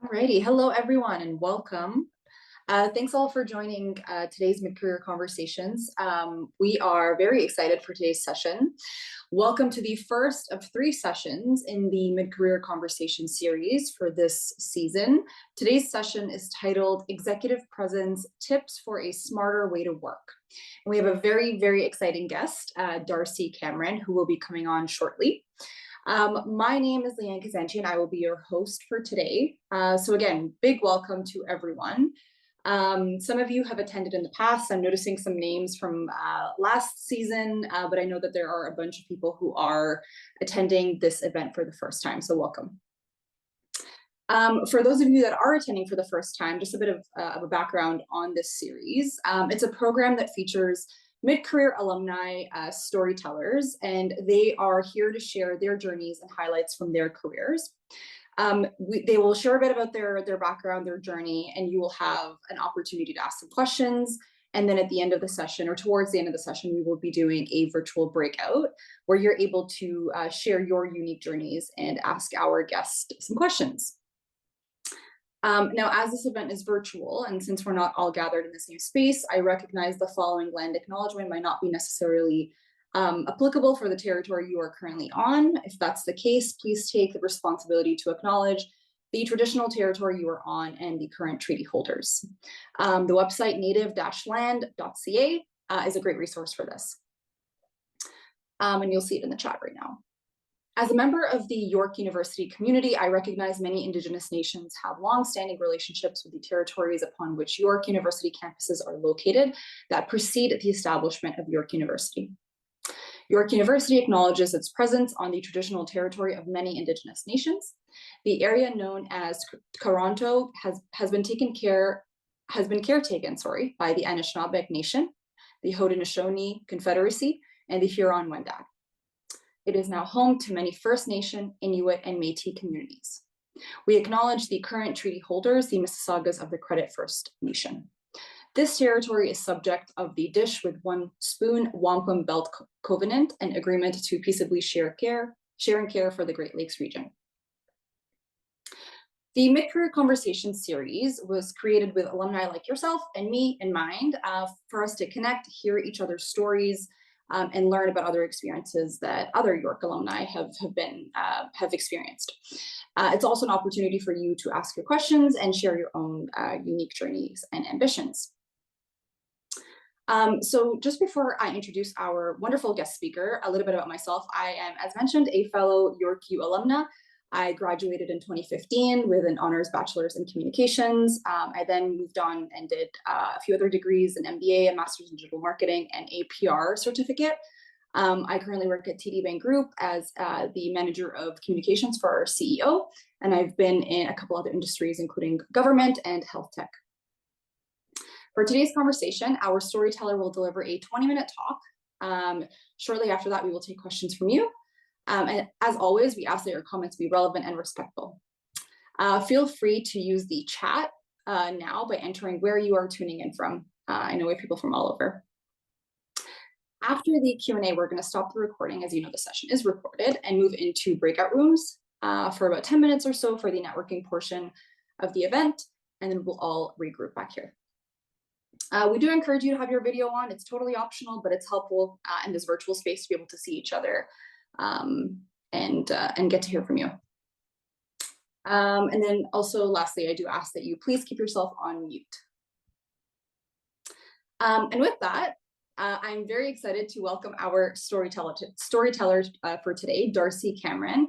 Alrighty, hello everyone and welcome. Thanks all for joining today's mid-career conversations. We are very excited for today's session. Welcome to the first of 3 sessions in the mid-career conversation series for this season. Today's session is titled Executive Presence: Tips for a Smarter Way to Work. And we have a very exciting guest, Darcy Cameron, who will be coming on shortly. My name is Leanne Kazanchi, and I will be your host for today. So again, big welcome to everyone. Some of you have attended in the past. I'm noticing some names from last season, but I know that there are a bunch of people who are attending this event for the first time, so welcome. For those of you that are attending for the first time, just a bit of a background on this series. It's a program that features mid-career alumni storytellers, and they are here to share their journeys and highlights from their careers. They will share a bit about their background, their journey, and you will have an opportunity to ask some questions. And then at the end of the session, or towards the end of the session, we will be doing a virtual breakout where you're able to share your unique journeys and ask our guest some questions. Now, as this event is virtual, and since we're not all gathered in the same space, I recognize the following land acknowledgement might not be necessarily applicable for the territory you are currently on. If that's the case, please take the responsibility to acknowledge the traditional territory you are on and the current treaty holders. The website native-land.ca is a great resource for this. And you'll see it in the chat right now. As a member of the York University community, I recognize many Indigenous nations have long-standing relationships with the territories upon which York University campuses are located that precede the establishment of York University. York University acknowledges its presence on the traditional territory of many Indigenous nations. The area known as Toronto has been caretaken by the Anishinaabeg Nation, the Haudenosaunee Confederacy, and the Huron-Wendat. It is now home to many First Nation, Inuit, and Métis communities. We acknowledge the current treaty holders, the Mississaugas of the Credit First Nation. This territory is subject of the Dish with One Spoon Wampum Belt Covenant, an agreement to peaceably share and care for the Great Lakes region. The Mid-Career Conversation series was created with alumni like yourself and me in mind for us to connect, hear each other's stories, and learn about other experiences that other York alumni have experienced. It's also an opportunity for you to ask your questions and share your own unique journeys and ambitions. So just before I introduce our wonderful guest speaker, a little bit about myself. I am, as mentioned, a fellow York U alumna. I graduated in 2015 with an honors bachelor's in communications. I then moved on and did a few other degrees, an MBA, a master's in digital marketing, and a PR certificate. I currently work at TD Bank Group as the manager of communications for our CEO, and I've been in a couple other industries, including government and health tech. For today's conversation, our storyteller will deliver a 20-minute talk. Shortly after that, we will take questions from you. And as always, we ask that your comments be relevant and respectful. Feel free to use the chat now by entering where you are tuning in from. I know we have people from all over. After the Q&A, we're going to stop the recording. As you know, the session is recorded, and move into breakout rooms for about 10 minutes or so for the networking portion of the event, and then we'll all regroup back here. We do encourage you to have your video on. It's totally optional, but it's helpful in this virtual space to be able to see each other and get to hear from you. And then also, lastly, I do ask that you please keep yourself on mute. And with that, I'm very excited to welcome our storytellers for today, Darcy Cameron.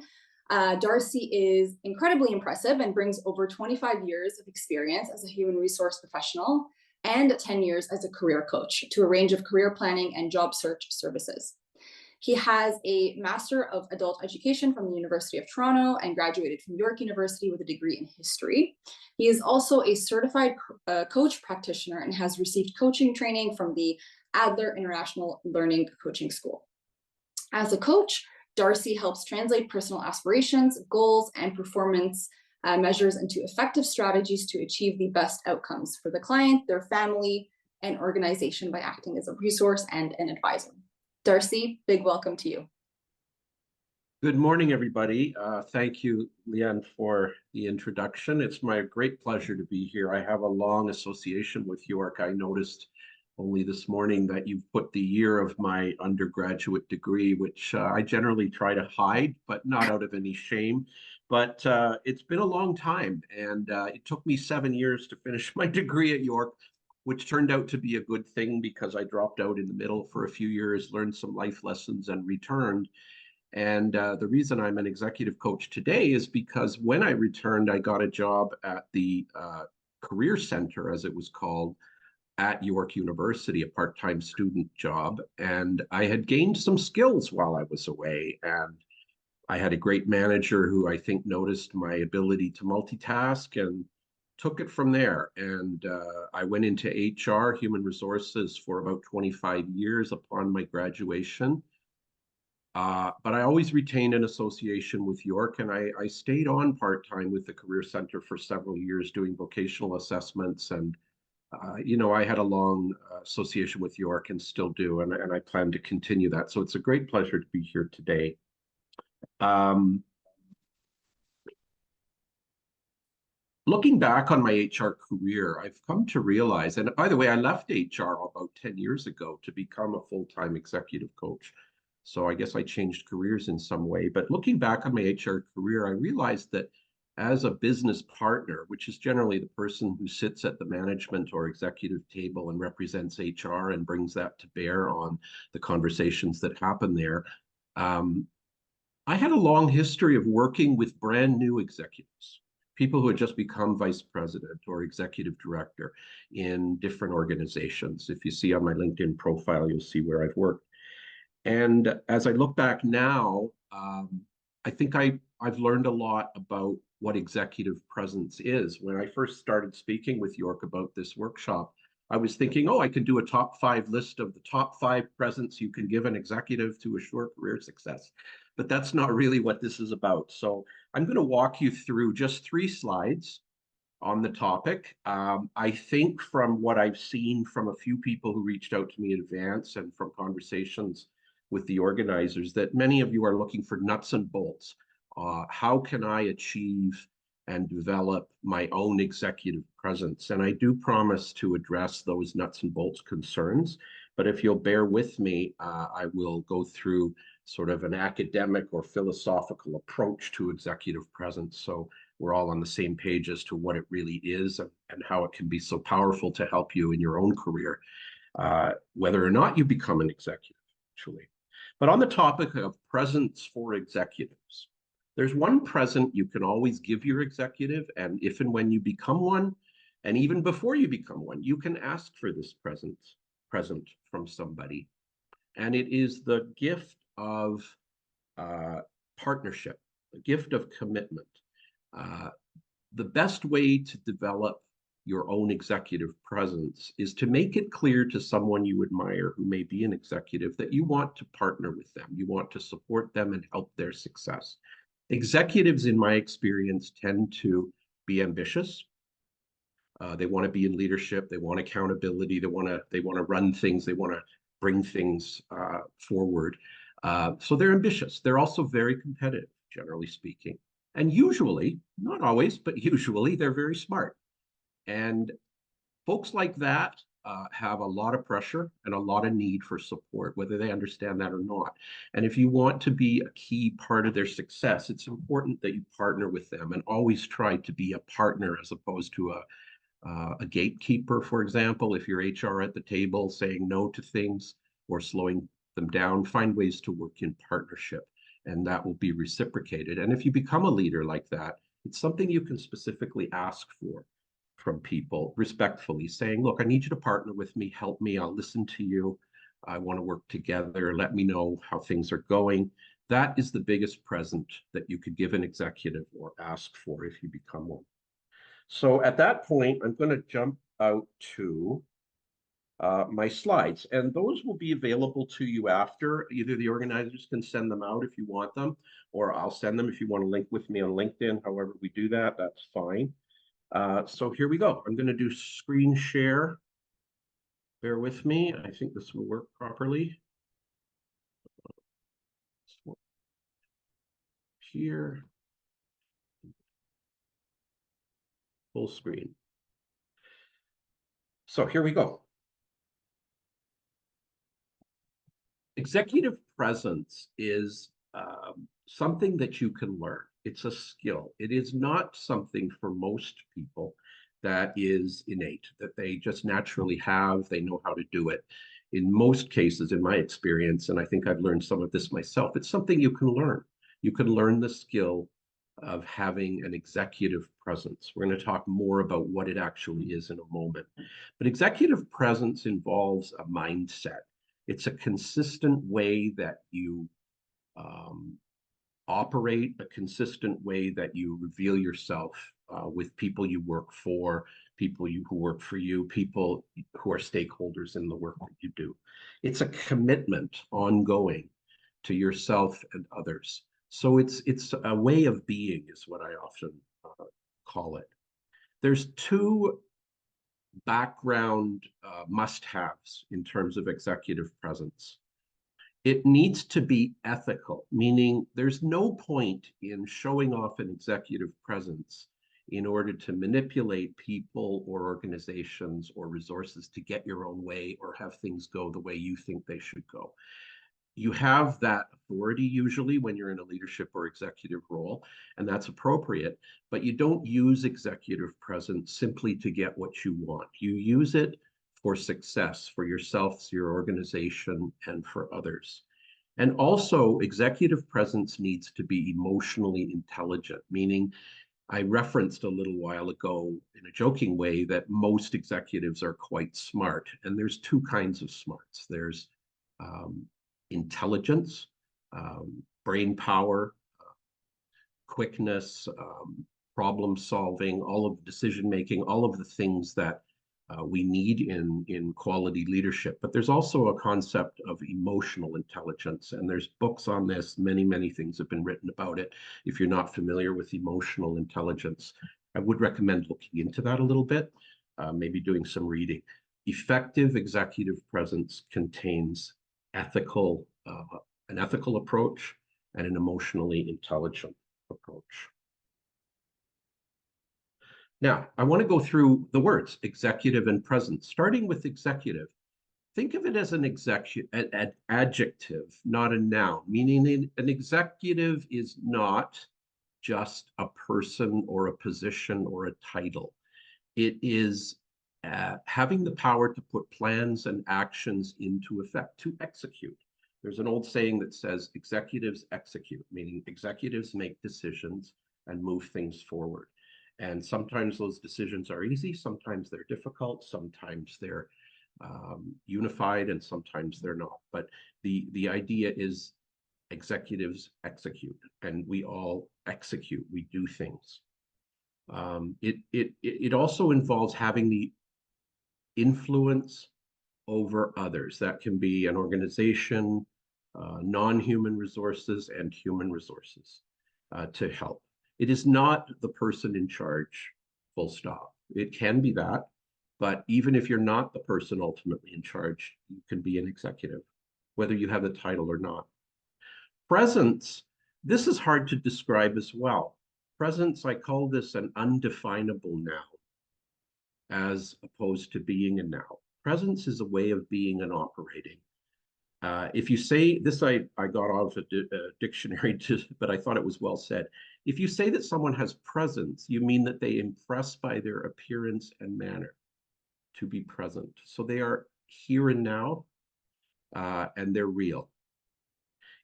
Darcy is incredibly impressive and brings over 25 years of experience as a human resource professional and 10 years as a career coach to a range of career planning and job search services. He has a Master of Adult Education from the University of Toronto and graduated from York University with a degree in history. He is also a certified coach practitioner and has received coaching training from the Adler International Learning Coaching School. As a coach, Darcy helps translate personal aspirations, goals, and performance measures into effective strategies to achieve the best outcomes for the client, their family, and organization by acting as a resource and an advisor. Darcy, big welcome to you. Good morning, everybody. Thank you, Leanne, for the introduction. It's my great pleasure to be here. I have a long association with York. I noticed only this morning that you've put the year of my undergraduate degree, which I generally try to hide, but not out of any shame. But it's been a long time, and it took me 7 years to finish my degree at York, which turned out to be a good thing because I dropped out in the middle for a few years, learned some life lessons, and returned. And the reason I'm an executive coach today is because when I returned, I got a job at the Career Center, as it was called, at York University, a part-time student job. And I had gained some skills while I was away. And I had a great manager who I think noticed my ability to multitask and took it from there. And I went into HR, human resources, for about 25 years upon my graduation. But I always retained an association with York, and I stayed on part-time with the Career Center for several years doing vocational assessments. And, I had a long association with York and still do, and I plan to continue that. So it's a great pleasure to be here today. Um, Looking back on my HR career, I've come to realize, and by the way, I left HR about 10 years ago to become a full-time executive coach. So I guess I changed careers in some way. But looking back on my HR career, I realized that as a business partner, which is generally the person who sits at the management or executive table and represents HR and brings that to bear on the conversations that happen there, um, I had a long history of working with brand new executives, people who had just become vice president or executive director in different organizations. If you see on my LinkedIn profile, you'll see where I've worked. And as I look back now, I think I've learned a lot about what executive presence is. When I first started speaking with York about this workshop, I was thinking, oh, I could do a top 5 list of the top 5 presents you can give an executive to assure career success. But that's not really what this is about. So I'm going to walk you through just 3 slides on the topic. I think from what I've seen from a few people who reached out to me in advance and from conversations with the organizers, that many of you are looking for nuts and bolts. How can I achieve and develop my own executive presence? And I do promise to address those nuts and bolts concerns. But if you'll bear with me, I will go through sort of an academic or philosophical approach to executive presence. So we're all on the same page as to what it really is and how it can be so powerful to help you in your own career, whether or not you become an executive, actually. But on the topic of presents for executives, there's one present you can always give your executive, and if and when you become one, and even before you become one, you can ask for this present from somebody. And it is the gift of uh, partnership, the gift of commitment. Uh, the best way to develop your own executive presence is to make it clear to someone you admire who may be an executive that you want to partner with them, you want to support them and help their success. Executives, in my experience, tend to be ambitious. They want to be in leadership. They want accountability. They want to run things. They want to bring things forward. So they're ambitious. They're also very competitive, generally speaking. And usually, not always, but usually, they're very smart. And folks like that have a lot of pressure and a lot of need for support, whether they understand that or not. And if you want to be a key part of their success, it's important that you partner with them and always try to be a partner as opposed to a gatekeeper, for example. If you're HR at the table saying no to things or slowing them down, find ways to work in partnership, and that will be reciprocated. And if you become a leader like that, it's something you can specifically ask for from people respectfully, saying, look, I need you to partner with me, help me, I'll listen to you. I want to work together. Let me know how things are going. That is the biggest present that you could give an executive or ask for if you become one. So at that point, I'm going to jump out to my slides, and those will be available to you after. Either the organizers can send them out if you want them, or I'll send them if you want to link with me on LinkedIn. However we do that, that's fine. So here we go. I'm going to do screen share. Bear with me. I think this will work properly. here. Full screen. So here we go. Executive presence is something that you can learn. It's a skill. It is not something for most people that is innate, that they just naturally have, they know how to do it. In most cases, in my experience, and I think I've learned some of this myself, it's something you can learn. You can learn the skill of having an executive presence. We're going to talk more about what it actually is in a moment. But executive presence involves a mindset. It's a consistent way that you operate, a consistent way that you reveal yourself with people you work for, who work for you, people who are stakeholders in the work that you do. It's a commitment ongoing to yourself and others. So it's a way of being, is what I often call it. There's two background must-haves in terms of executive presence. It needs to be ethical, meaning there's no point in showing off an executive presence in order to manipulate people or organizations or resources to get your own way or have things go the way you think they should go. You have that authority usually when you're in a leadership or executive role, and that's appropriate, but you don't use executive presence simply to get what you want. You use it for success, for yourself, your organization, and for others. And also, executive presence needs to be emotionally intelligent, meaning I referenced a little while ago in a joking way that most executives are quite smart. And there's two kinds of smarts. There's intelligence, brain power, quickness, problem solving, all of decision making, all of the things that we need in quality leadership. But there's also a concept of emotional intelligence, and there's books on this. Many things have been written about it. If you're not familiar with emotional intelligence, I would recommend looking into that a little bit, maybe doing some reading. Effective executive presence contains an ethical approach and an emotionally intelligent approach. Now, I want to go through the words executive and presence, starting with executive. Think of it as an adjective, not a noun, meaning an executive is not just a person or a position or a title. It is having the power to put plans and actions into effect, to execute. There's an old saying that says executives execute, meaning executives make decisions and move things forward. And sometimes those decisions are easy, sometimes they're difficult, sometimes they're unified, and sometimes they're not. But the idea is executives execute, and we all execute, we do things. It also involves having the influence over others. That can be an organization, non-human resources, and human resources to help. It is not the person in charge, full stop. It can be that, but even if you're not the person ultimately in charge, you can be an executive, whether you have the title or not. Presence, this is hard to describe as well. Presence, I call this an undefinable noun, as opposed to being a noun. Presence is a way of being and operating. If you say this, I got off a dictionary, but I thought it was well said. If you say that someone has presence, you mean that they impress by their appearance and manner, to be present. So they are here and now, and they're real.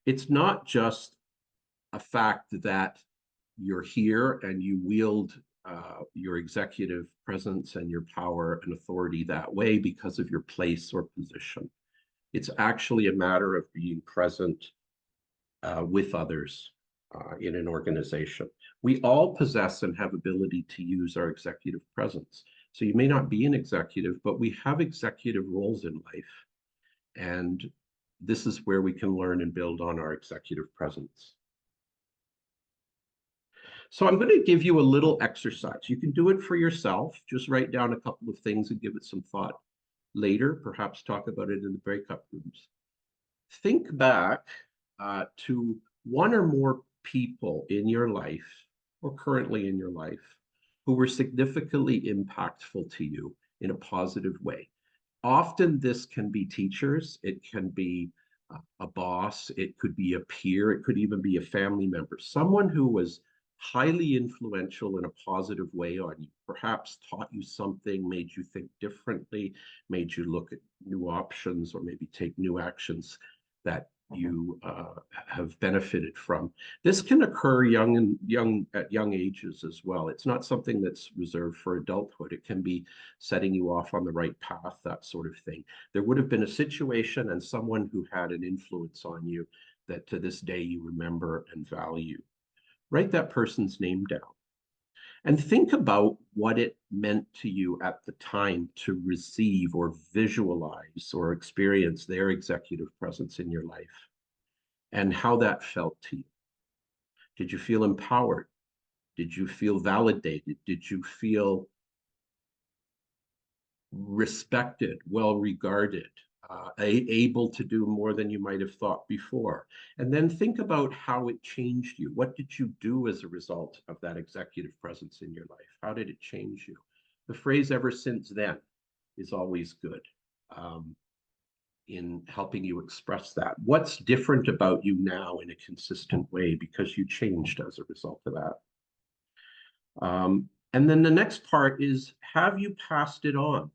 It's not just a fact that you're here and you wield your executive presence and your power and authority that way because of your place or position. It's actually a matter of being present with others in an organization. We all possess and have ability to use our executive presence. So you may not be an executive, but we have executive roles in life. And this is where we can learn and build on our executive presence. So I'm going to give you a little exercise. You can do it for yourself. Just write down a couple of things and give it some thought later, perhaps talk about it in the breakout rooms. Think back to one or more people in your life or currently in your life who were significantly impactful to you in a positive way. Often this can be teachers, it can be a boss, it could be a peer, it could even be a family member, someone who was highly influential in a positive way on you, perhaps taught you something, made you think differently, made you look at new options or maybe take new actions that you have benefited from. This can occur at young ages as well. It's not something that's reserved for adulthood. It can be setting you off on the right path, that sort of thing. There would have been a situation and someone who had an influence on you that to this day you remember and value. Write that person's name down and think about what it meant to you at the time to receive or visualize or experience their executive presence in your life and how that felt to you. Did you feel empowered? Did you feel validated? Did you feel respected, well regarded, able to do more than you might have thought before? And then think about how it changed you. What did you do as a result of that executive presence in your life? How did it change you? The phrase ever since then is always good in helping you express that. What's different about you now in a consistent way because you changed as a result of that? And then the next part is, have you passed it on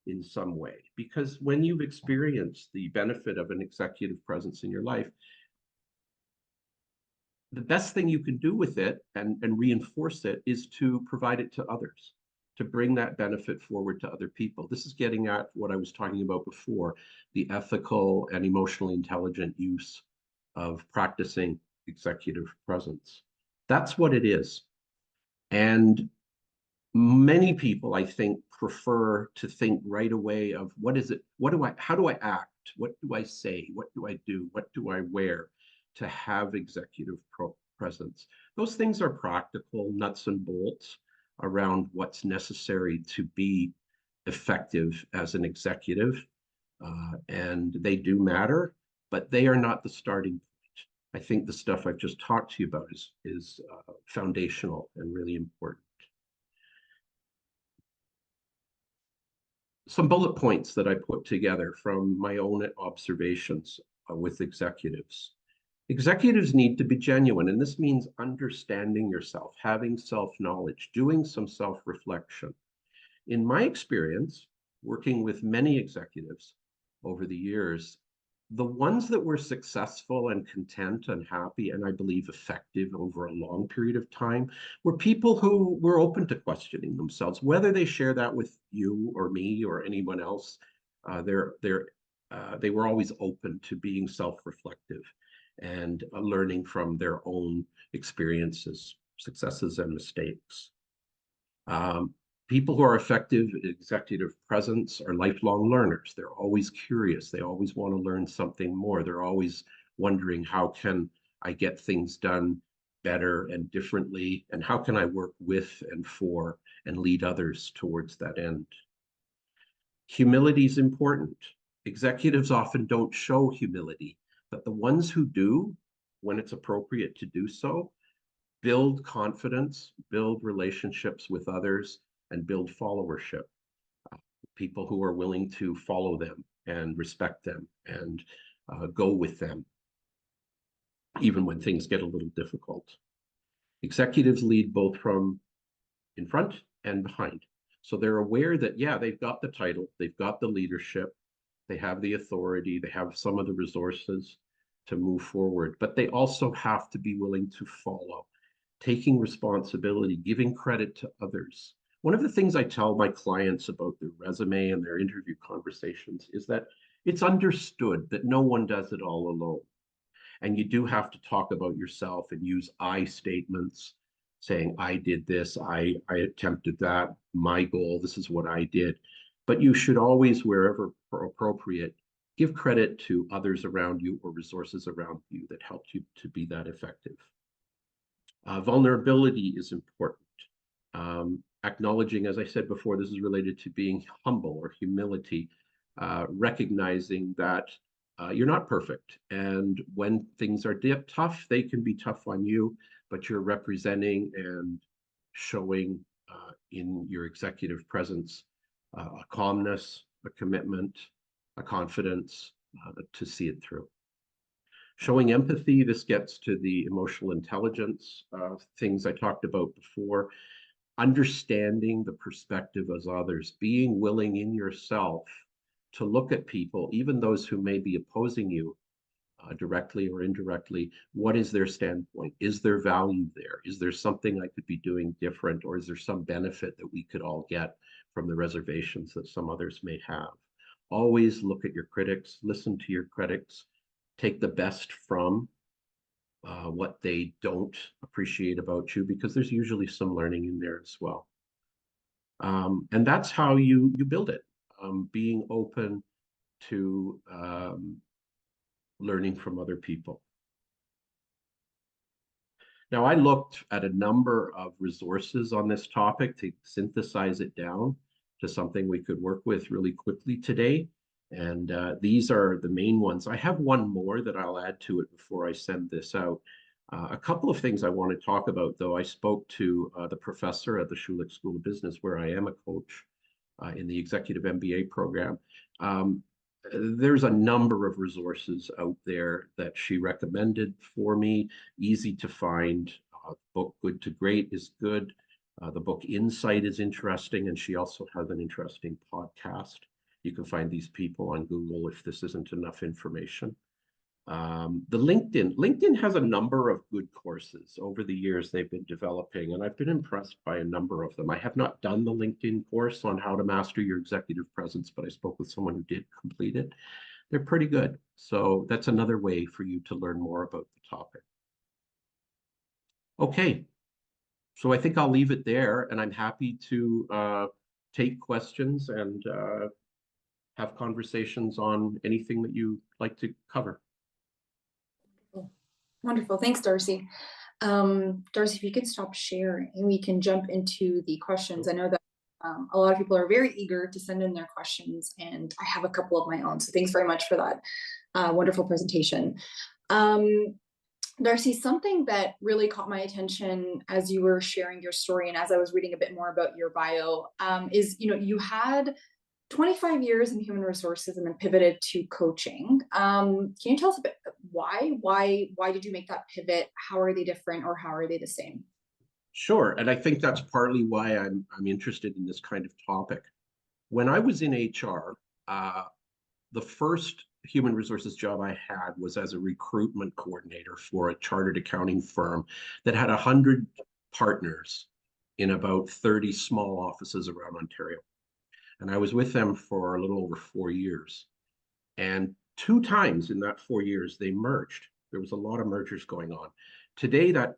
in some way? Because when you've experienced the benefit of an executive presence in your life, the best thing you can do with it and reinforce it is to provide it to others, to bring that benefit forward to other people. This is getting at what I was talking about before, the ethical and emotionally intelligent use of practicing executive presence. That's what it is. And many people, I think, prefer to think right away of what is it, how do I act? What do I say? What do I do? What do I wear to have executive presence? Those things are practical nuts and bolts around what's necessary to be effective as an executive. And they do matter, but they are not the starting point. I think the stuff I've just talked to you about is foundational and really important. Some bullet points that I put together from my own observations with executives. Executives need to be genuine, and this means understanding yourself, having self-knowledge, doing some self-reflection. In my experience, working with many executives over the years, the ones that were successful and content and happy, and I believe effective over a long period of time, were people who were open to questioning themselves, whether they share that with you or me or anyone else. They were always open to being self-reflective and learning from their own experiences, successes, and mistakes. People who are effective at executive presence are lifelong learners. They're always curious. They always want to learn something more. They're always wondering, how can I get things done better and differently? And how can I work with and for and lead others towards that end? Humility is important. Executives often don't show humility, but the ones who do, when it's appropriate to do so, build confidence, build relationships with others, and build followership. People who are willing to follow them and respect them and go with them, even when things get a little difficult. Executives lead both from in front and behind. So they're aware that, yeah, they've got the title, they've got the leadership, they have the authority, they have some of the resources to move forward, but they also have to be willing to follow, taking responsibility, giving credit to others. One of the things I tell my clients about their resume and their interview conversations is that it's understood that no one does it all alone. And you do have to talk about yourself and use I statements, saying, I did this, I attempted that, my goal, this is what I did. But you should always, wherever appropriate, give credit to others around you or resources around you that helped you to be that effective. Vulnerability is important. Acknowledging, as I said before, this is related to being humble or humility, recognizing that You're not perfect. And when things are tough, they can be tough on you, but you're representing and showing in your executive presence a calmness, a commitment, a confidence to see it through. Showing empathy, this gets to the emotional intelligence things I talked about before. Understanding the perspective of others, being willing in yourself to look at people, even those who may be opposing you directly or indirectly. What is their standpoint? Is there value there? Is there something I could be doing different? Or is there some benefit that we could all get from the reservations that some others may have? Always look at your critics, listen to your critics, take the best from what they don't appreciate about you, because there's usually some learning in there as well. And that's how you build it, being open to learning from other people. Now, I looked at a number of resources on this topic to synthesize it down to something we could work with really quickly today. And these are the main ones. I have one more that I'll add to it before I send this out. A couple of things I want to talk about, though. I spoke to the professor at the Schulich School of Business, where I am a coach in the executive MBA program. There's a number of resources out there that she recommended for me, easy to find. Book Good to Great is good. The book Insight is interesting, and she also has an interesting podcast. You can find these people on Google if this isn't enough information. The LinkedIn has a number of good courses over the years they've been developing, and I've been impressed by a number of them. I have not done the LinkedIn course on how to master your executive presence, but I spoke with someone who did complete it. They're pretty good. So that's another way for you to learn more about the topic. Okay, so I think I'll leave it there, and I'm happy to take questions and have conversations on anything that you like to cover. Wonderful. Thanks, Darcy. Darcy, if you could stop sharing, we can jump into the questions. I know that a lot of people are very eager to send in their questions, and I have a couple of my own. So thanks very much for that wonderful presentation. Darcy, something that really caught my attention as you were sharing your story and as I was reading a bit more about your bio is, you had 25 years in human resources and then pivoted to coaching. Can you tell us a bit why did you make that pivot? How are they different, or how are they the same? Sure, and I think that's partly why I'm interested in this kind of topic. When I was in HR, the first human resources job I had was as a recruitment coordinator for a chartered accounting firm that had 100 partners in about 30 small offices around Ontario. And I was with them for a little over 4 years. And two times in that 4 years, they merged. There was a lot of mergers going on. Today, that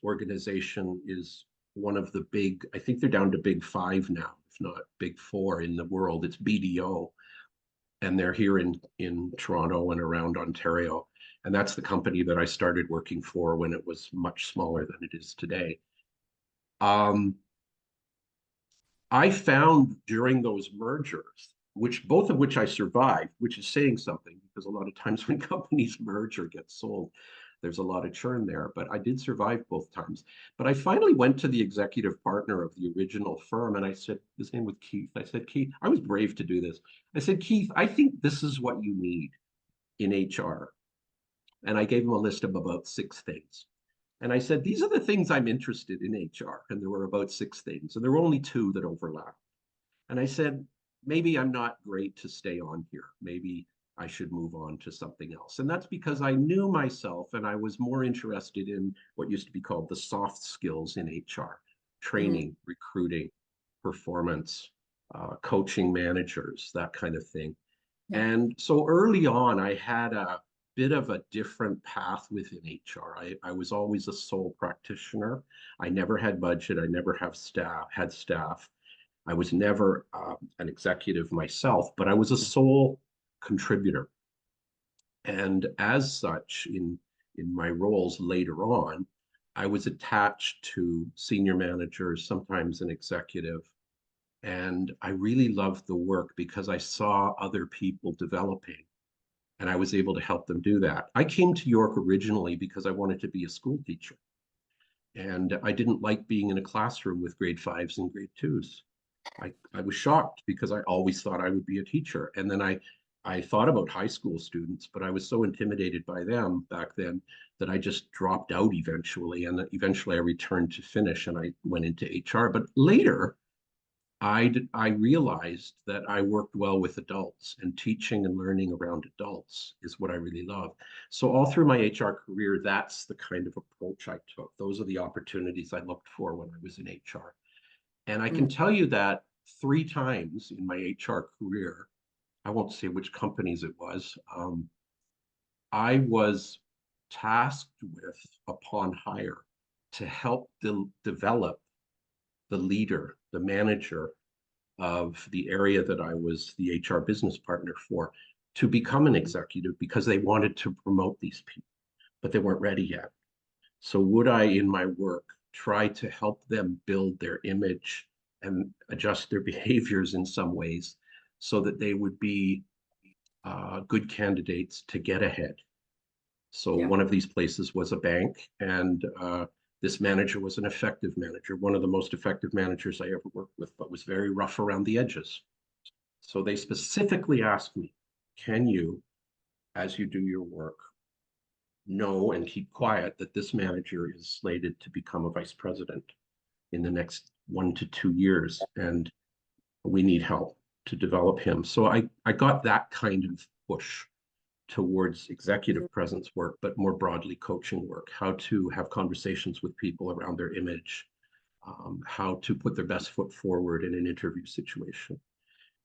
organization is one of the big, I think they're down to big five now, if not big four in the world. It's BDO, and they're here in Toronto and around Ontario. And that's the company that I started working for when it was much smaller than it is today. I found during those mergers, both of which I survived, which is saying something, because a lot of times when companies merge or get sold, there's a lot of churn there, but I did survive both times. But I finally went to the executive partner of the original firm, and I said, his name was Keith. I said, Keith, I was brave to do this. I said, Keith, I think this is what you need in HR. And I gave him a list of about 6 things. And I said, these are the things I'm interested in HR. And there were about 6 things, and there were only 2 that overlapped. And I said, maybe I'm not great to stay on here. Maybe I should move on to something else. And that's because I knew myself, and I was more interested in what used to be called the soft skills in HR: training, recruiting, performance, coaching managers, that kind of thing. Yeah. And so early on, I had a bit of a different path within HR. I was always a sole practitioner. I never had budget. I never had staff. I was never an executive myself, but I was a sole contributor. And as such, in my roles later on, I was attached to senior managers, sometimes an executive. And I really loved the work because I saw other people developing. And I was able to help them do that. I came to York originally because I wanted to be a school teacher. And I didn't like being in a classroom with grade fives and grade twos. I was shocked because I always thought I would be a teacher. And then I thought about high school students, but I was so intimidated by them back then that I just dropped out eventually. And eventually I returned to finish and I went into HR. But later, I realized that I worked well with adults, and teaching and learning around adults is what I really love. So all through my HR career, that's the kind of approach I took. Those are the opportunities I looked for when I was in HR. And I can Mm. tell you that 3 times in my HR career, I won't say which companies it was, I was tasked with, upon hire, to help develop the leader, the manager of the area that I was the HR business partner for, to become an executive because they wanted to promote these people, but they weren't ready yet. So would I, in my work, try to help them build their image and adjust their behaviors in some ways so that they would be good candidates to get ahead? So Yeah. one of these places was a bank, and this manager was an effective manager, one of the most effective managers I ever worked with, but was very rough around the edges. So they specifically asked me, can you, as you do your work, know and keep quiet that this manager is slated to become a vice president in the next 1 to 2 years, and we need help to develop him. So I got that kind of push towards executive presence work, but more broadly coaching work, how to have conversations with people around their image, how to put their best foot forward in an interview situation.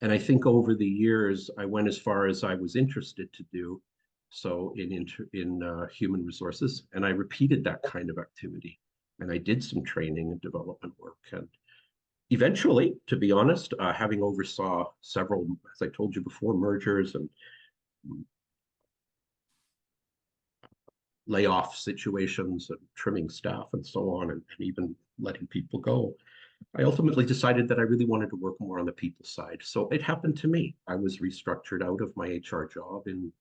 And I think over the years, I went as far as I was interested to do so in human resources, and I repeated that kind of activity. And I did some training and development work. And eventually, to be honest, having oversaw several, as I told you before, mergers and layoff situations and trimming staff and so on, and even letting people go, I ultimately decided that I really wanted to work more on the people side. So it happened to me. I was restructured out of my HR job in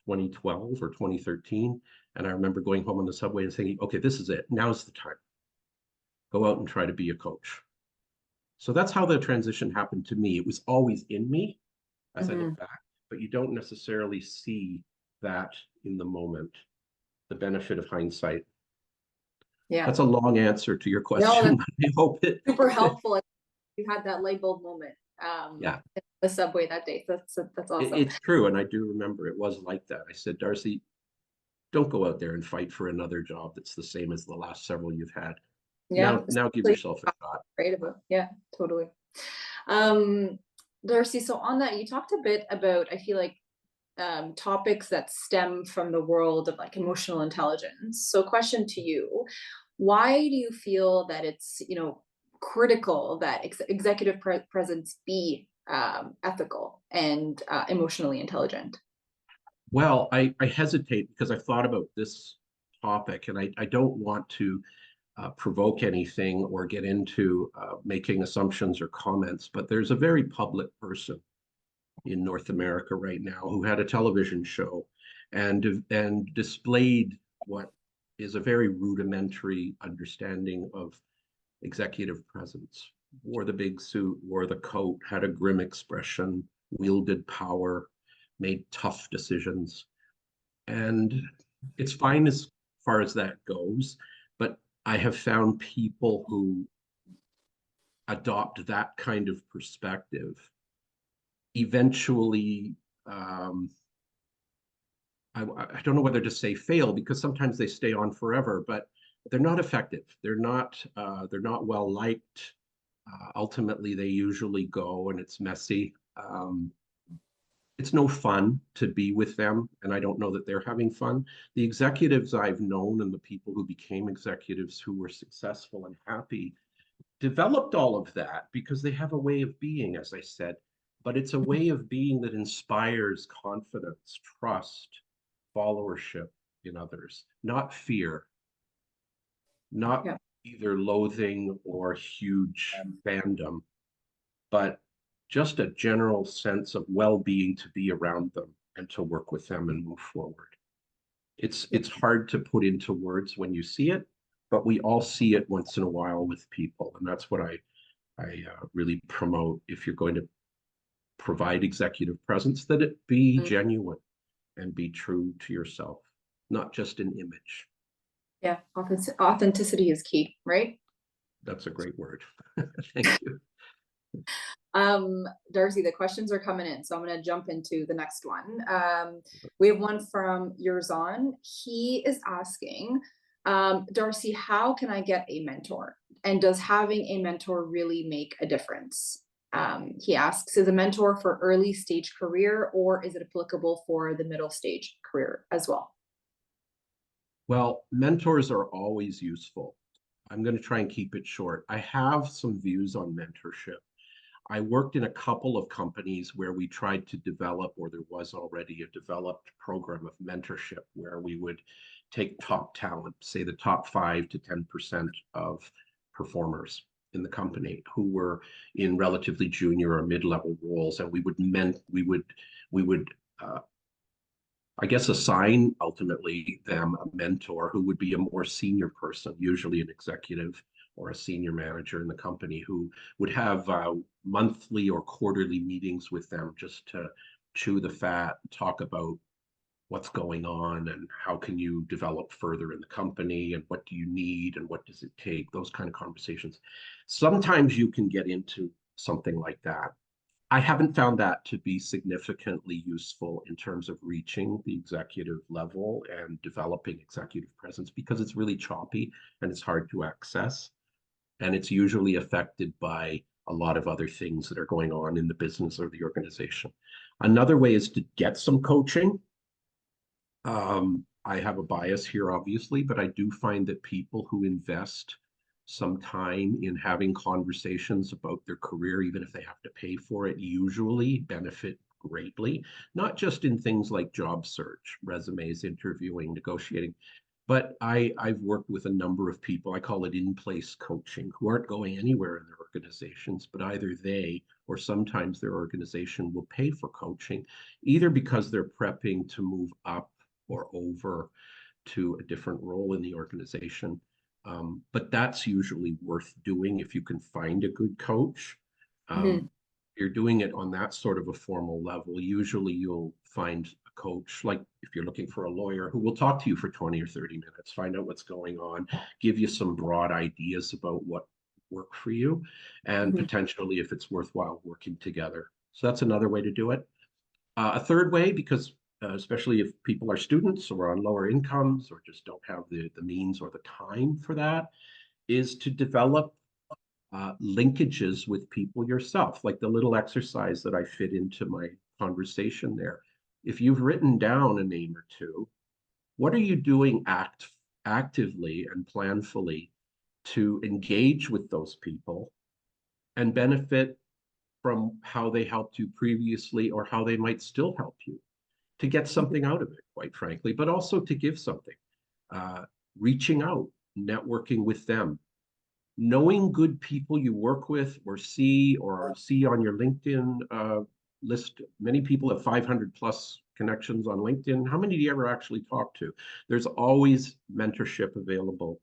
2012 or 2013. And I remember going home on the subway and thinking, okay, this is it. Now's the time. Go out and try to be a coach. So that's how the transition happened to me. It was always in me as I Hmm. look back, but you don't necessarily see that in the moment, the benefit of hindsight. Yeah. That's a long answer to your No, question, that's but I hope it. super helpful. You had that light bulb moment Yeah, in the subway that day. That's awesome. it's true. And I do remember it was like that. I said, Darcy, don't go out there and fight for another job that's the same as the last several you've had. Yeah, Now give especially yourself a shot. great about. Yeah, totally. Um, Darcy, so on that, you talked a bit about, I feel like, topics that stem from the world of like emotional intelligence. So, question to you: why do you feel that it's critical that executive presence be ethical and emotionally intelligent? Well, I hesitate because I've thought about this topic, and I don't want to provoke anything or get into making assumptions or comments, but there's a very public person in North America right now who had a television show and displayed what is a very rudimentary understanding of executive presence. Wore the big suit, wore the coat, had a grim expression, wielded power, made tough decisions. And it's fine as far as that goes, but I have found people who adopt that kind of perspective eventually I don't know whether to say fail because sometimes they stay on forever, but they're not effective. They're not well liked. Ultimately, they usually go and it's messy. It's no fun to be with them, and I don't know that they're having fun. The executives I've known and the people who became executives who were successful and happy developed all of that because they have a way of being, as I said, but it's a way of being that inspires confidence, trust, followership in others, not fear, not Yeah. either loathing or huge fandom, but just a general sense of well being to be around them. and to work with them and move forward. It's hard to put into words when you see it, but we all see it once in a while with people, and that's what I really promote. If you're going to provide executive presence, that it be Mm. genuine and be true to yourself, not just an image. Yeah, authenticity is key, right? That's a great word. Thank you. Darcy, the questions are coming in, so I'm going to jump into the next one. We have one from Yurzon. He is asking, Darcy, how can I get a mentor? And does having a mentor really make a difference? He asks, is a mentor for early stage career, or is it applicable for the middle stage career as well? Well, mentors are always useful. I'm going to try and keep it short. I have some views on mentorship. I worked in a couple of companies where we tried to develop, or there was already a developed program of mentorship where we would take top talent, say the top 5 to 10% of performers in the company who were in relatively junior or mid-level roles, and we would I guess assign ultimately them a mentor who would be a more senior person, usually an executive or a senior manager in the company, who would have monthly or quarterly meetings with them just to chew the fat, talk about what's going on and how can you develop further in the company and what do you need and what does it take, those kind of conversations. Sometimes you can get into something like that. I haven't found that to be significantly useful in terms of reaching the executive level and developing executive presence because it's really choppy and it's hard to access. And it's usually affected by a lot of other things that are going on in the business or the organization. Another way is to get some coaching. I have a bias here, obviously, but I do find that people who invest some time in having conversations about their career, even if they have to pay for it, usually benefit greatly, not just in things like job search, resumes, interviewing, negotiating, but I've worked with a number of people, I call it in-place coaching, who aren't going anywhere in their organizations, but either they or sometimes their organization will pay for coaching, either because they're prepping to move up or over to a different role in the organization. But that's usually worth doing if you can find a good coach. Mhm. You're doing it on that sort of a formal level. Usually you'll find a coach, like if you're looking for a lawyer, who will talk to you for 20 or 30 minutes, find out what's going on, give you some broad ideas about what work for you, and Mhm. potentially if it's worthwhile working together. So that's another way to do it. A third way, because especially if people are students or on lower incomes or just don't have the means or the time for that, is to develop linkages with people yourself, like the little exercise that I fit into my conversation there. If you've written down a name or two, what are you doing actively and planfully to engage with those people and benefit from how they helped you previously or how they might still help you? To get something out of it, quite frankly, but also to give something. Uh, Reaching out, networking with them, knowing good people you work with or see on your LinkedIn list. Many people have 500 plus connections on LinkedIn. How many do you ever actually talk to? There's always mentorship available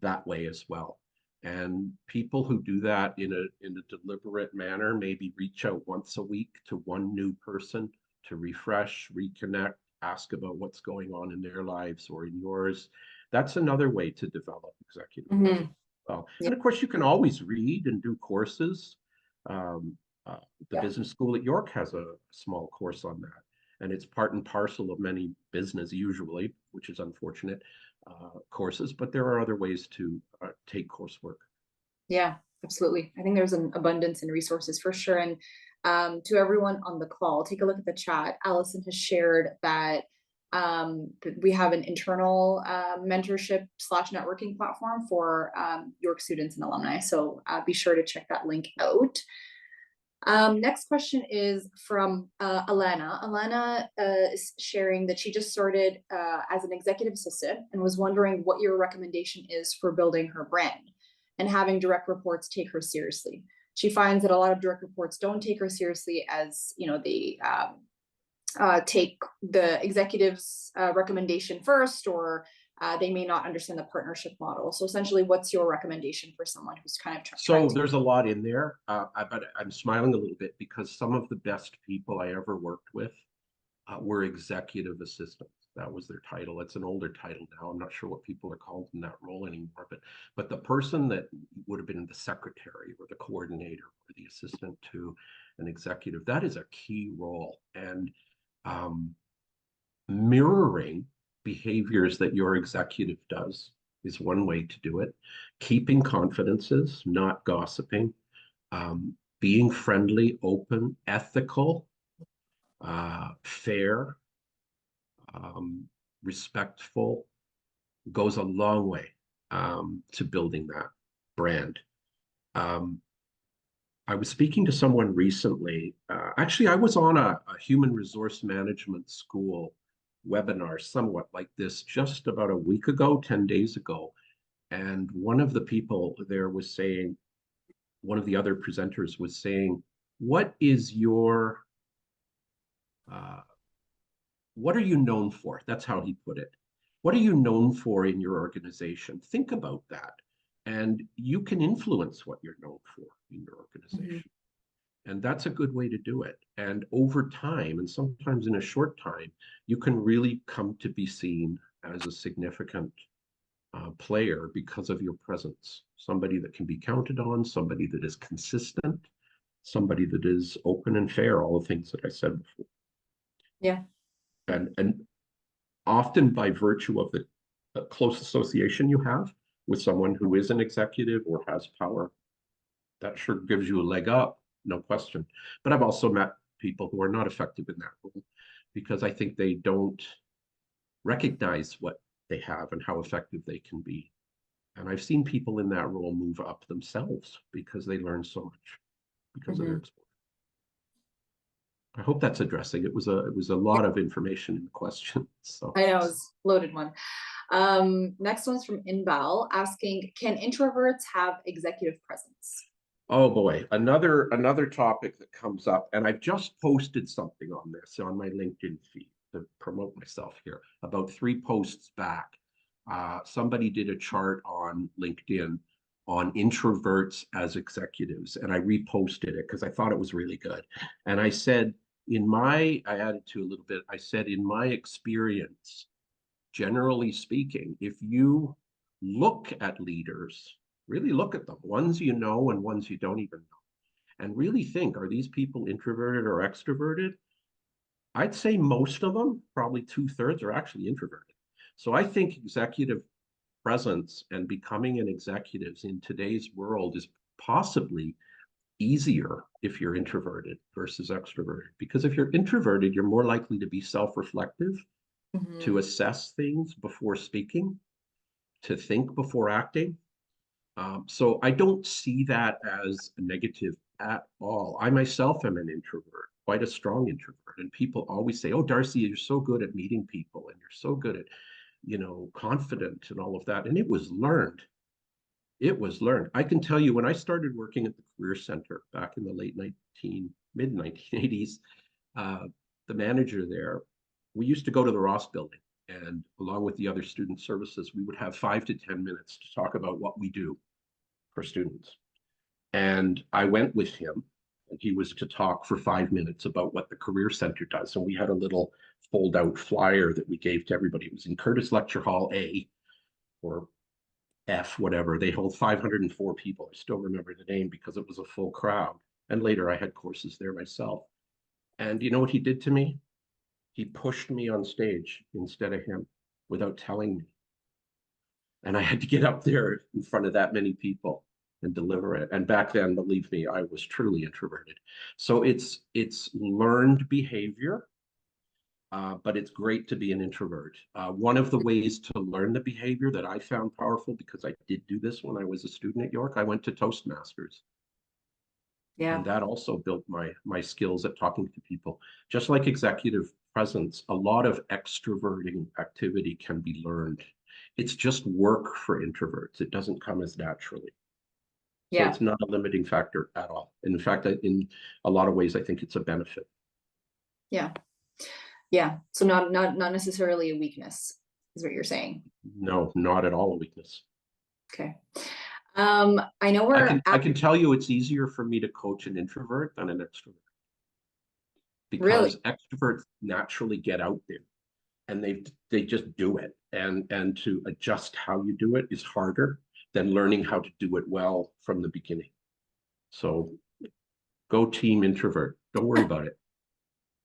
that way as well. And people who do that in a deliberate manner, maybe reach out once a week to one new person to refresh, reconnect, ask about what's going on in their lives or in yours. That's another way to develop executive presence. Mhm. Well, Yeah. and of course, you can always read and do courses. Um, the Yeah. business school at York has a small course on that, and it's part and parcel of many business, usually, which is unfortunate, courses. But there are other ways to take coursework. Yeah, absolutely. I think there's an abundance in resources for sure. And to everyone on the call, take a look at the chat. Allison has shared that we have an internal mentorship slash networking platform for York students and alumni. So be sure to check that link out. Next question is from Alana. Alana is sharing that she just started as an executive assistant and was wondering what your recommendation is for building her brand and having direct reports take her seriously. She finds that a lot of direct reports don't take her seriously as, you know, take the executive's recommendation first, or they may not understand the partnership model. So essentially, what's your recommendation for someone who's kind of trying So to? there's a lot in there, but I'm smiling a little bit because some of the best people I ever worked with were executive assistants. That was their title. It's an older title now. I'm not sure what people are called in that role anymore, but the person that would have been the secretary or the coordinator or the assistant to an executive, that is a key role. And um, mirroring behaviors that your executive does is one way to do it. Keeping confidences, not gossiping, being friendly, open, ethical, fair, um, respectful goes a long way to building that brand. Um, I was speaking to someone recently. Actually, I was on a human resource management school webinar, somewhat like this, just about a week ago, 10 days ago. And one of the people there was saying, one of the other presenters was saying, what is your, uh, what are you known for? That's how he put it. What are you known for in your organization? Think about that. And you can influence what you're known for in your Mhm. organization. And that's a good way to do it. And over time, and sometimes in a short time, you can really come to be seen as a significant player because of your presence. Somebody that can be counted on, somebody that is consistent, somebody that is open and fair, all the things that I said before. Yeah. And often by virtue of the close association you have with someone who is an executive or has power, that sure gives you a leg up, no question. But I've also met people who are not effective in that role because I think they don't recognize what they have and how effective they can be. And I've seen people in that role move up themselves because they learn so much because of their Hmm. exposure. I hope that's addressing. It was a lot of information in the question. So I know, it's a loaded one. Next one's from Inbal asking, can introverts have executive presence? oh boy, another topic that comes up, and I've just posted something on this on my LinkedIn feed to promote myself here. About 3 posts back, somebody did a chart on LinkedIn on introverts as executives, and I reposted it because I thought it was really good. And I said, I added to a little bit. I said, in my experience, generally speaking, if you look at leaders, really look at them, ones you know and ones you don't even know, and really think, are these people introverted or extroverted? I'd say most of them, probably 2/3, are actually introverted. So I think executive presence and becoming an executive in today's world is possibly easier if you're introverted versus extroverted. Because if you're introverted, you're more likely to be self-reflective, to Hmm. assess things before speaking, to think before acting. So I don't see that as a negative at all. I myself am an introvert, quite a strong introvert. And people always say, oh, Darcy, you're so good at meeting people and you're so good at, confident and all of that. And it was learned. It was learned. I can tell you when I started working at the Career Center back in the mid 1980s, uh, the manager there, we used to go to the Ross building. And along with the other student services, we would have 5 to 10 minutes to talk about what we do for students. And I went with him, and he was to talk for 5 minutes about what the Career Center does. And we had a little fold out flyer that we gave to everybody. It was in Curtis Lecture Hall A or F, whatever. They hold 504 people. I still remember the name because it was a full crowd. And later I had courses there myself. And you know what he did to me? He pushed me on stage instead of him without telling me. And I had to get up there in front of that many people and deliver it. And back then, believe me, I was truly introverted. So it's learned behavior, but it's great to be an introvert. One of the ways to learn the behavior that I found powerful, because I did do this when I was a student at York, I went to Toastmasters. And Yeah. that also built my skills at talking to people. Just like executive presence, a lot of extroverting activity can be learned. It's just work for introverts. It doesn't come as naturally. So Yeah. it's not a limiting factor at all. In fact, in a lot of ways, I think it's a benefit. Yeah. Yeah. So not necessarily a weakness is what you're saying. No, not at all a weakness. Okay. I know I we're can I at can tell you it's easier for me to coach an introvert than an extrovert really, because extroverts naturally get out there and they just do it. And to adjust how you do it is harder than learning how to do it well from the beginning. So go team introvert. Don't worry about it.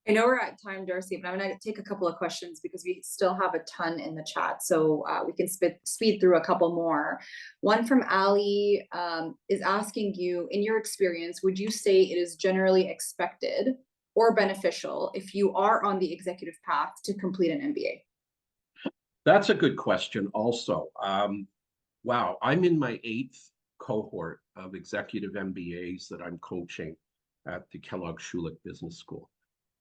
I know we're at time, Darcy, but I'm going to take a couple of questions because we still have a ton in the chat. So we can speed through a couple more. One from Ali is asking you, in your experience, would you say it is generally expected or beneficial if you are on the executive path to complete an MBA? That's a good question also. Wow, I'm in my 8th cohort of executive MBAs that I'm coaching at the Kellogg Schulich Business School.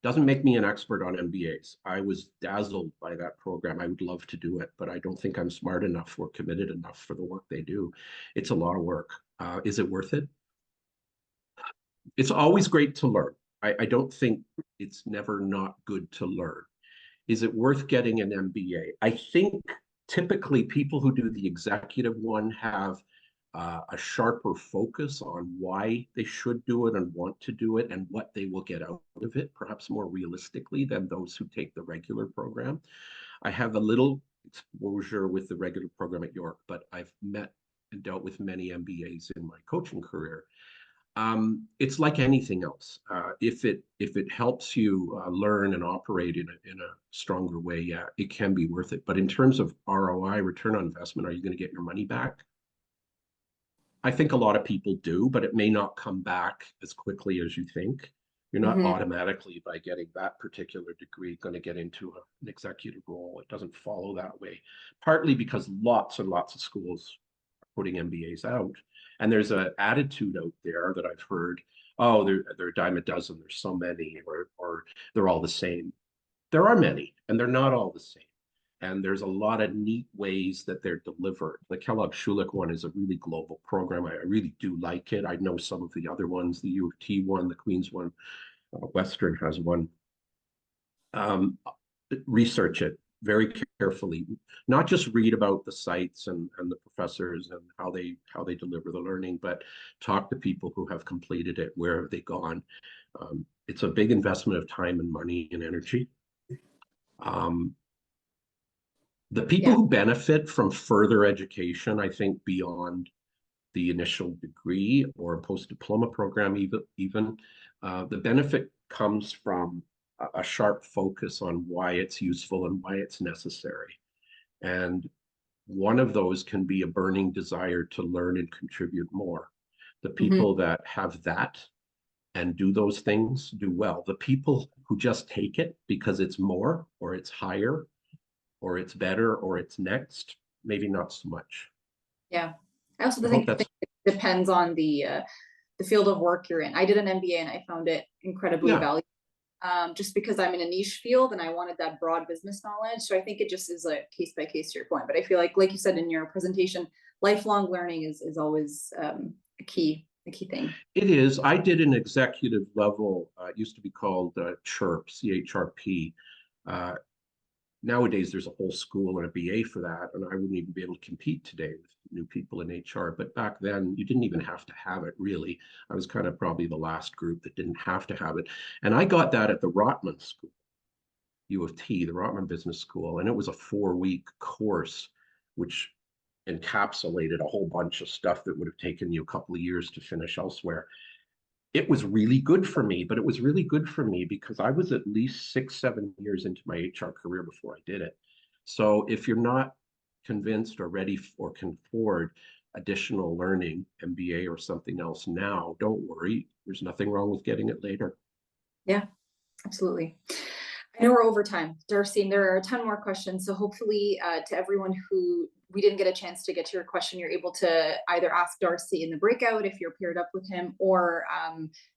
Doesn't make me an expert on MBAs. I was dazzled by that program. I would love to do it, but I don't think I'm smart enough or committed enough for the work they do. It's a lot of work. Is it worth it? It's always great to learn. I don't think it's never not good to learn. Is it worth getting an MBA? I think typically people who do the executive one have a sharper focus on why they should do it and want to do it and what they will get out of it, perhaps more realistically than those who take the regular program. I have a little exposure with the regular program at York, but I've met and dealt with many MBAs in my coaching career. It's like anything else. If it helps you learn and operate in a stronger way, yeah, it can be worth it. But in terms of ROI, return on investment, are you going to get your money back? I think a lot of people do, but it may not come back as quickly as you think. You're not Mhm. automatically, by getting that particular degree, going to get into an executive role. It doesn't follow that way, partly because lots and lots of schools are putting MBAs out. And there's an attitude out there that I've heard, oh, they're a dime a dozen, there's so many, or they're all the same. There are many, and they're not all the same. And there's a lot of neat ways that they're delivered. The Kellogg Schulich one is a really global program. I really do like it. I know some of the other ones, the U of T one, the Queen's one, Western has one. Um, Research it very carefully. Not just read about the sites and the professors and how they deliver the learning, but talk to people who have completed it. Where have they gone? It's a big investment of time and money and energy. Um, the people Yeah. who benefit from further education, I think, beyond the initial degree or a post-diploma program, even the benefit comes from a sharp focus on why it's useful and why it's necessary. And one of those can be a burning desire to learn and contribute more. The Mhm. people that have that and do those things do well. The people who just take it because it's more or it's higher or it's better or it's next, maybe not so much. Yeah. I also I hope think that's, it depends on the field of work you're in. I did an MBA and I found it incredibly yeah. valuable. Just because I'm in a niche field and I wanted that broad business knowledge. So I think it just is a case by case to your point. But I feel like you said in your presentation, lifelong learning is always a key thing. It is. I did an executive level, it used to be called CHIRP, CHRP. Uh, Nowadays, there's a whole school and a BA for that, and I wouldn't even be able to compete today with new people in HR. But back then, you didn't even have to have it, really. I was kind of probably the last group that didn't have to have it. And I got that at the Rotman School, U of T, the Rotman Business School, and it was a 4-week course, which encapsulated a whole bunch of stuff that would have taken you a couple of years to finish elsewhere. It was really good for me, but it was really good for me because I was at least 6, 7 years into my HR career before I did it. So if you're not convinced or ready or can afford additional learning, MBA or something else now, don't worry. There's nothing wrong with getting it later. Yeah, absolutely. I know we're over time, Darcy, and there are a ton more questions. So hopefully, to everyone who we didn't get a chance to get to your question, you're able to either ask Darcy in the breakout if you're paired up with him, or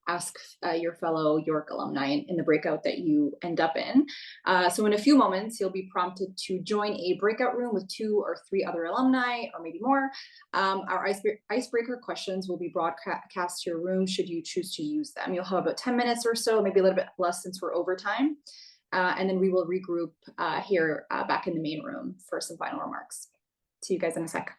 ask your fellow York alumni in the breakout that you end up in. So in a few moments, you'll be prompted to join a breakout room with 2 or 3 other alumni, or maybe more. Our icebreaker questions will be broadcast to your room should you choose to use them. You'll have about 10 minutes or so, maybe a little bit less since we're over time. and then we will regroup here back in the main room for some final remarks. See you guys in a sec.